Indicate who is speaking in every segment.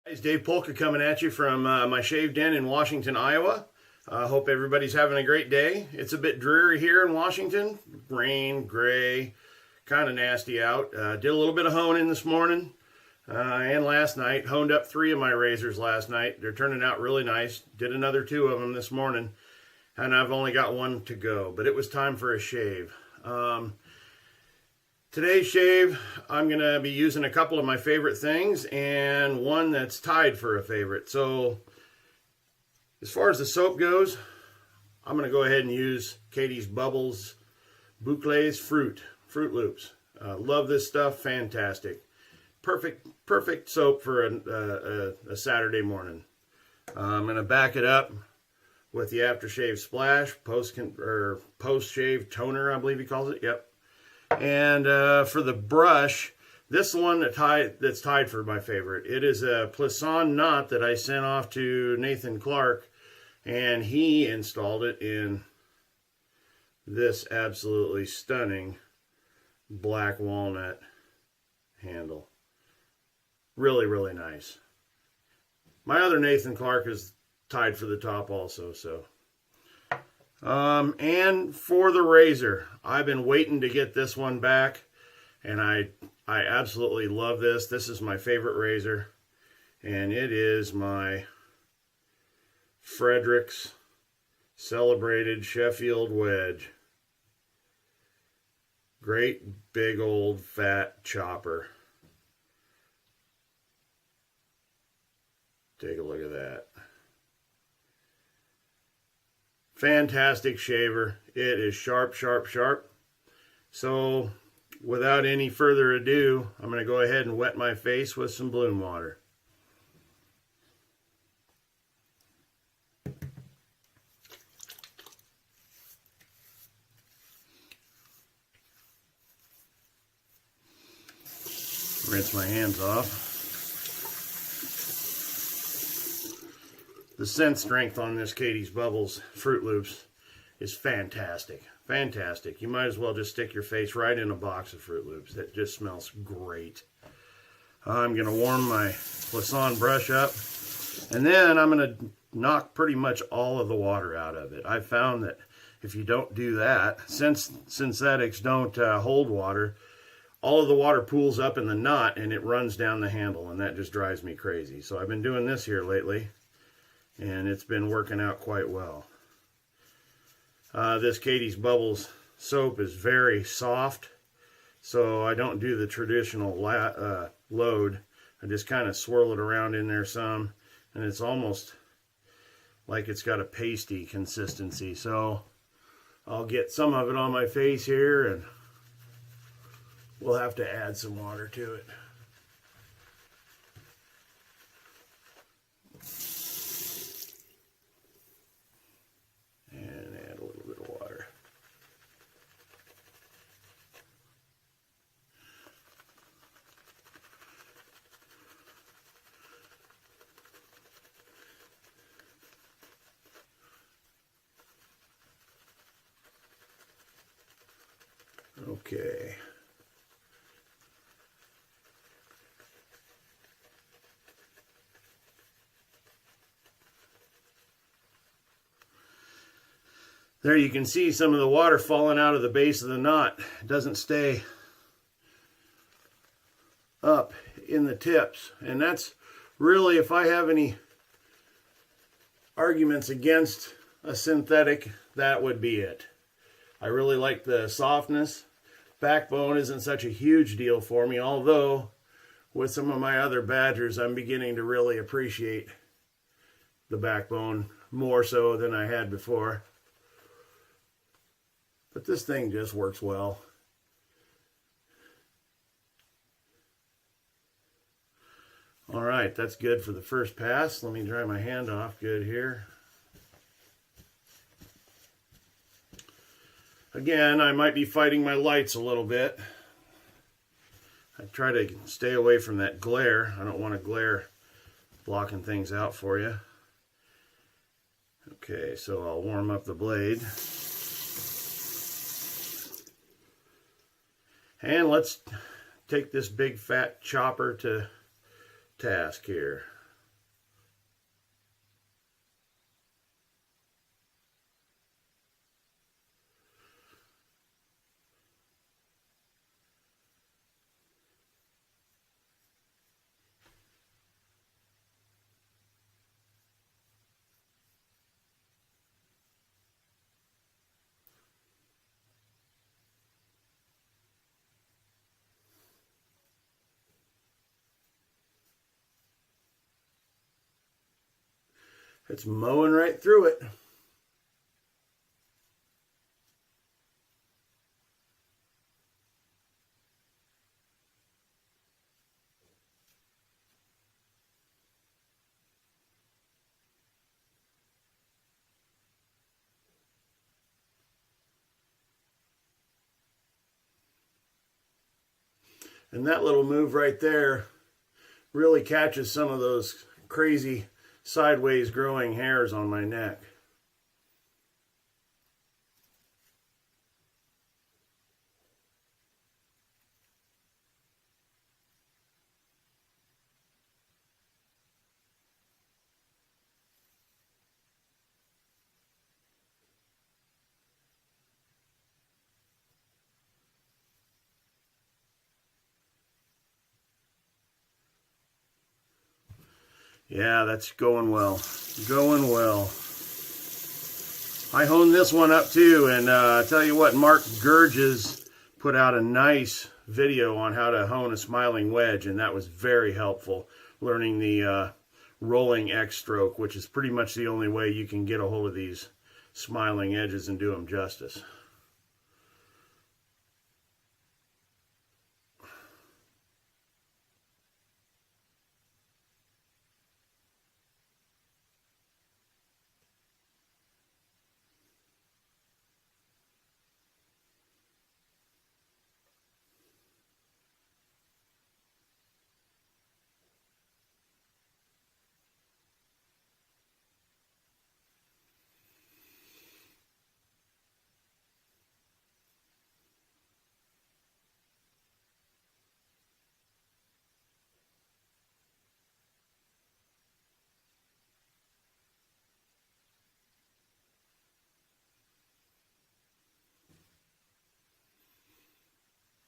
Speaker 1: It's Dave Polka coming at you from my shave den in Washington, Iowa. I hope everybody's having a great day. It's a bit dreary here in Washington. Rain, gray, kind of nasty out. Did a little bit of honing this morning and last night. Honed up 3 of my razors last night. They're turning out really nice. Did another 2 of them this morning, and I've only got 1 to go. But it was time for a shave. Today's shave, I'm going to be using a couple of my favorite things and one that's tied for a favorite. So as far as the soap goes, I'm going to go ahead and use Katie's Bubbles Bouclés Fruit Loops. Love this stuff. Fantastic. Perfect soap for a Saturday morning. I'm going to back it up with the Aftershave Splash post shave toner, I believe he calls it. Yep. And for the brush, this one that's tied for my favorite. It is a Plisson knot that I sent off to Nathan Clark, and he installed it in this absolutely stunning black walnut handle. Really, really nice. My other Nathan Clark is tied for the top also, so. And for the razor, I've been waiting to get this one back, and I absolutely love this. This is my favorite razor, and it is my Fredericks Celebrated Sheffield Wedge. Great big old fat chopper. Take a look at that. Fantastic shaver. It is sharp, sharp, sharp. So without any further ado, I'm going to go ahead and wet my face with some Bloom water. Rinse my hands off. The scent strength on this Katie's Bubbles Fruit Loops is fantastic. Fantastic. You might as well just stick your face right in a box of Fruit Loops. That just smells great. I'm going to warm my Plisson brush up, and then I'm going to knock pretty much all of the water out of it. I've found that if you don't do that, since synthetics don't hold water, all of the water pools up in the knot and it runs down the handle, and that just drives me crazy. So I've been doing this here lately, and it's been working out quite well. This Katie's Bubbles soap is very soft, so I don't do the traditional load. I just kind of swirl it around in there some, and it's almost like it's got a pasty consistency. So I'll get some of it on my face here, and we'll have to add some water to it. Okay. There you can see some of the water falling out of the base of the knot. It doesn't stay up in the tips. And that's really, if I have any arguments against a synthetic, that would be it. I really like the softness. Backbone isn't such a huge deal for me, although with some of my other Badgers, I'm beginning to really appreciate the backbone more so than I had before. But this thing just works well. All right, that's good for the first pass. Let me dry my hand off good here. Again, I might be fighting my lights a little bit. I try to stay away from that glare. I don't want a glare blocking things out for you. Okay, so I'll warm up the blade. And let's take this big fat chopper to task here. It's mowing right through it. And that little move right there really catches some of those crazy sideways growing hairs on my neck. Yeah, that's going well. Going well. I honed this one up too, and I tell you what, Mark Gurges put out a nice video on how to hone a smiling wedge, and that was very helpful. Learning the rolling X stroke, which is pretty much the only way you can get a hold of these smiling edges and do them justice.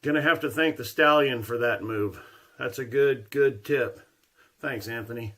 Speaker 1: Gonna have to thank the stallion for that move. That's a good tip. Thanks, Anthony.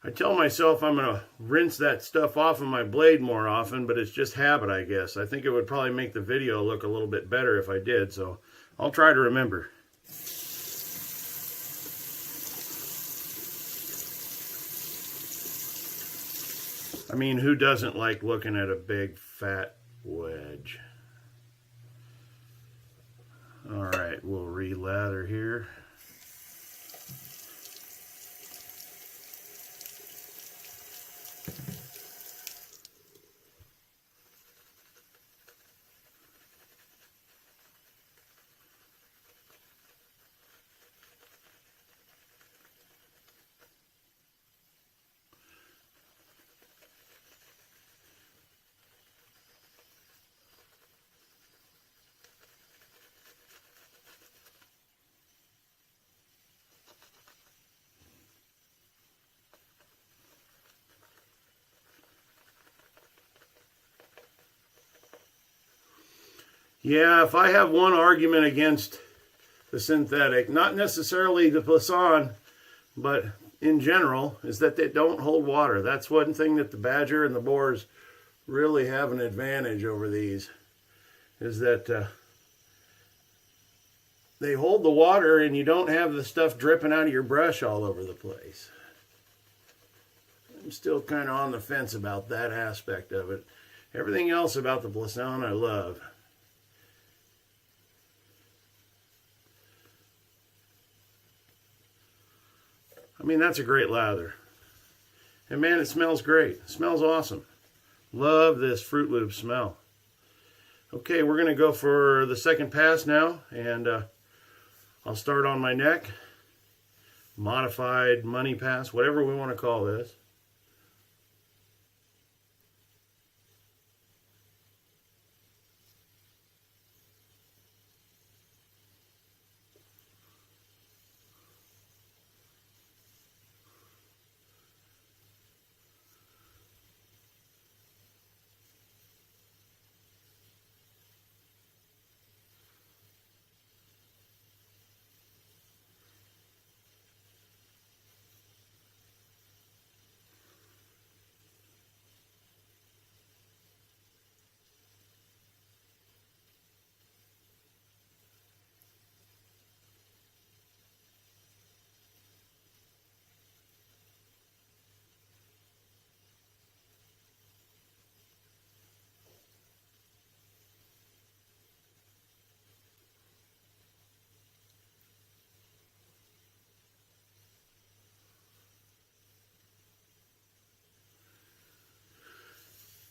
Speaker 1: I tell myself I'm going to rinse that stuff off of my blade more often, but it's just habit, I guess. I think it would probably make the video look a little bit better if I did, so I'll try to remember. I mean, who doesn't like looking at a big fat wedge? All right, we'll re-lather here. Yeah, if I have one argument against the synthetic, not necessarily the Plisson, but in general, is that they don't hold water. That's one thing that the Badger and the Boars really have an advantage over these, is that they hold the water and you don't have the stuff dripping out of your brush all over the place. I'm still kind of on the fence about that aspect of it. Everything else about the Plisson I love. I mean, that's a great lather. And man, it smells great. It smells awesome. Love this Fruit Loop smell. Okay, we're going to go for the second pass now, and I'll start on my neck. Modified money pass, whatever we want to call this.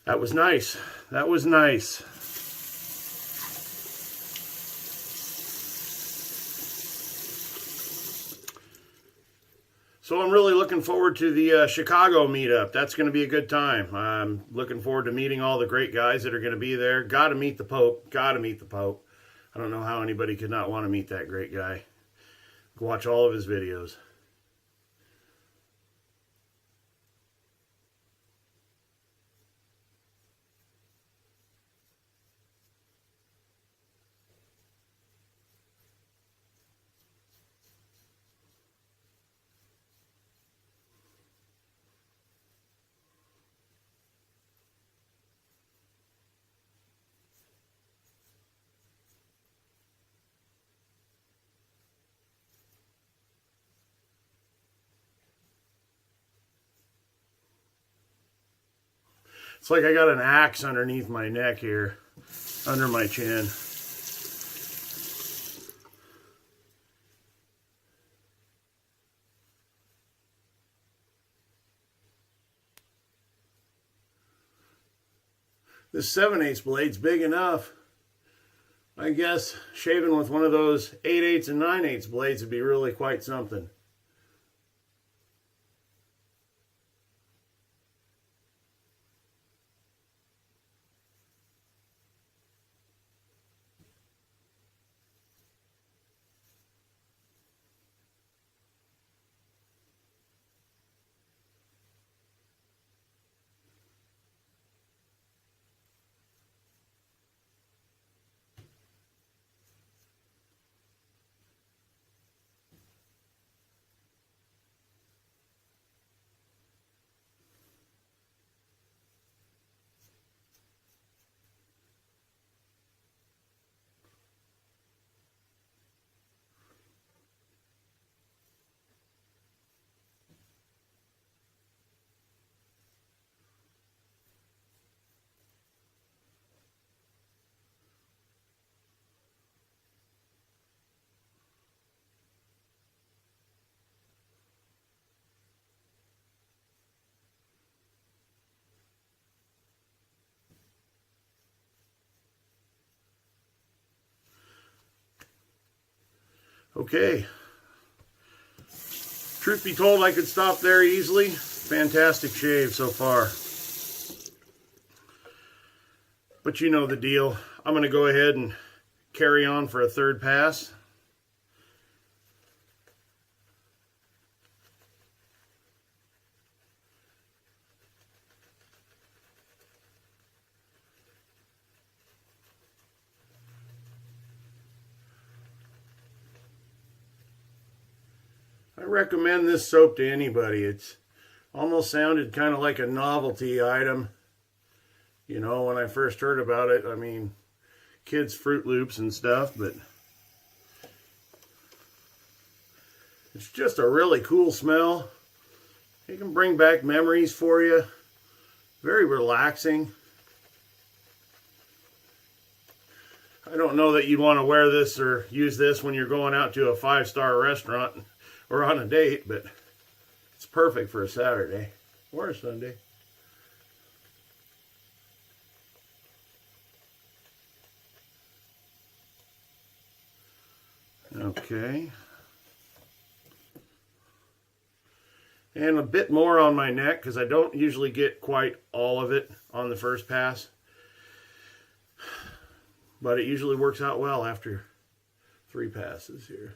Speaker 1: That was nice. That was nice. So I'm really looking forward to the Chicago meetup. That's going to be a good time. I'm looking forward to meeting all the great guys that are going to be there. Got to meet the Pope. Got to meet the Pope. I don't know how anybody could not want to meet that great guy. Go watch all of his videos. It's like I got an axe underneath my neck here, under my chin. This 7/8 blade's big enough. I guess shaving with one of those 8/8 and 9/8 blades would be really quite something. Okay. Truth be told, I could stop there easily. Fantastic shave so far. But you know the deal. I'm going to go ahead and carry on for a third pass. I recommend this soap to anybody. It's almost sounded kind of like a novelty item. You know, when I first heard about it, I mean, kids' Fruit Loops and stuff, but it's just a really cool smell. It can bring back memories for you. Very relaxing. I don't know that you'd want to wear this or use this when you're going out to a 5-star restaurant or on a date, but it's perfect for a Saturday or a Sunday. Okay. And a bit more on my neck because I don't usually get quite all of it on the first pass. But it usually works out well after 3 passes here.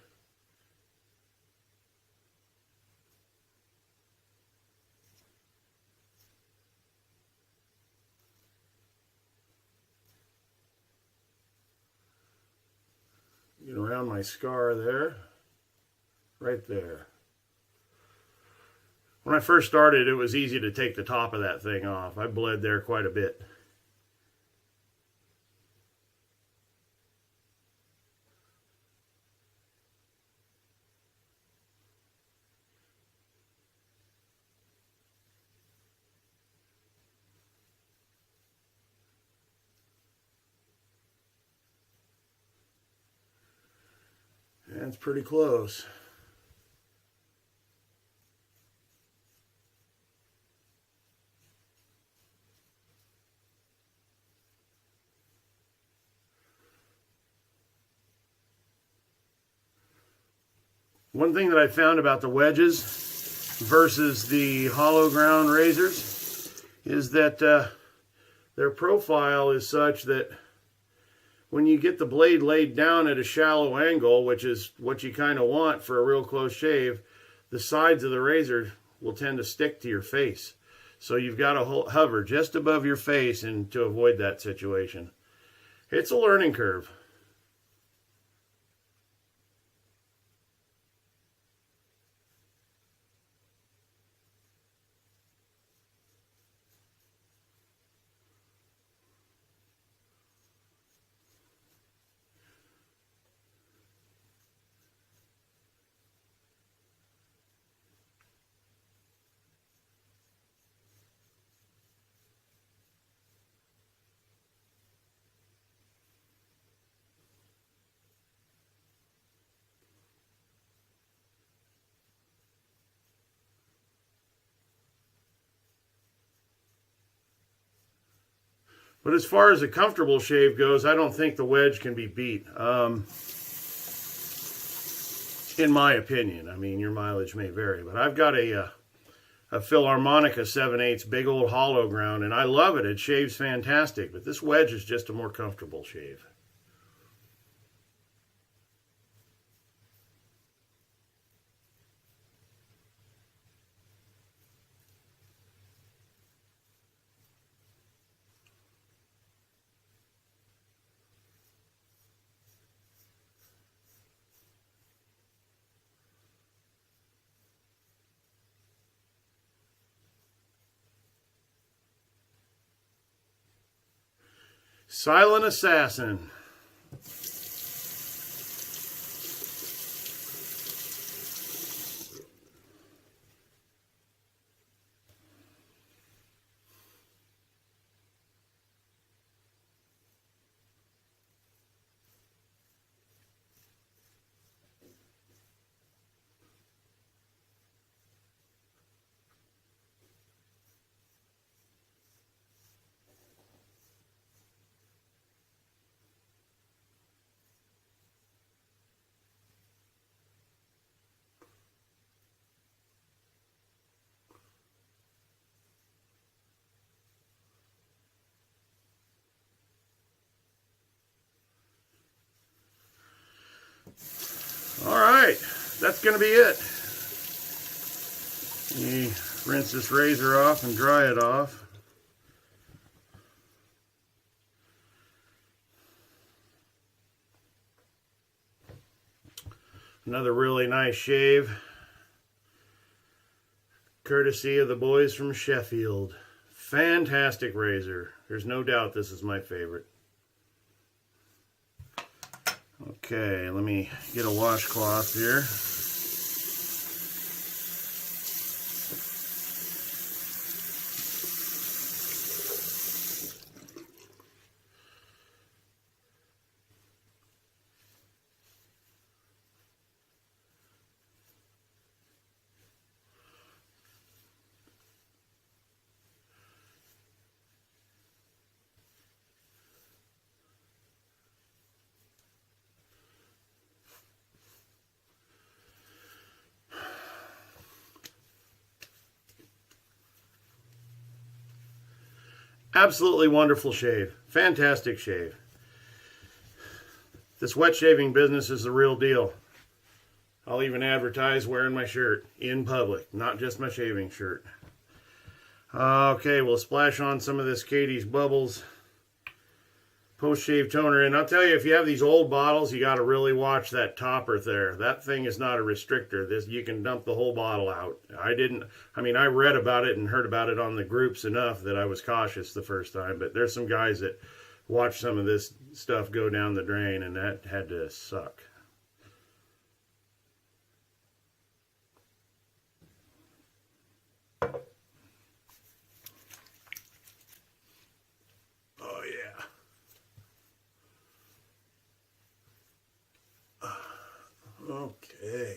Speaker 1: Get around my scar there, right there. When I first started, it was easy to take the top of that thing off. I bled there quite a bit. That's pretty close. One thing that I found about the wedges versus the hollow ground razors is that their profile is such that when you get the blade laid down at a shallow angle, which is what you kind of want for a real close shave, the sides of the razor will tend to stick to your face. So you've got to hover just above your face and to avoid that situation. It's a learning curve. But as far as a comfortable shave goes, I don't think the wedge can be beat. In my opinion. I mean, your mileage may vary. But I've got a Philharmonica 7/8 big old hollow ground, and I love it. It shaves fantastic. But this wedge is just a more comfortable shave. Silent Assassin. All right, that's going to be it. You rinse this razor off and dry it off. Another really nice shave, courtesy of the boys from Sheffield. Fantastic razor. There's no doubt this is my favorite. Okay, let me get a washcloth here. Absolutely wonderful shave. Fantastic shave. This wet shaving business is the real deal. I'll even advertise wearing my shirt in public, not just my shaving shirt. Okay, we'll splash on some of this Katie's Bubbles post-shave toner. And I'll tell you, if you have these old bottles, you got to really watch that topper there. That thing is not a restrictor. You can dump the whole bottle out. I read about it and heard about it on the groups enough that I was cautious the first time. But there's some guys that watched some of this stuff go down the drain, and that had to suck. Oh, yeah. Okay.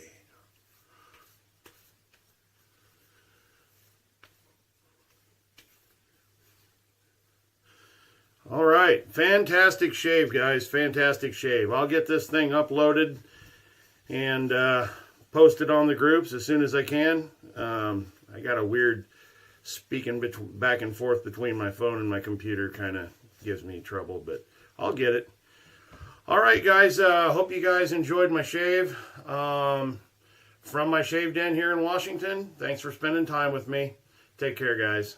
Speaker 1: All right. Fantastic shave, guys. Fantastic shave. I'll get this thing uploaded and post it on the groups as soon as I can. I got a weird speaking back and forth between my phone and my computer, kind of gives me trouble, but I'll get it. All right, guys, hope you guys enjoyed my shave from my shave den here in Washington. Thanks for spending time with me. Take care, guys.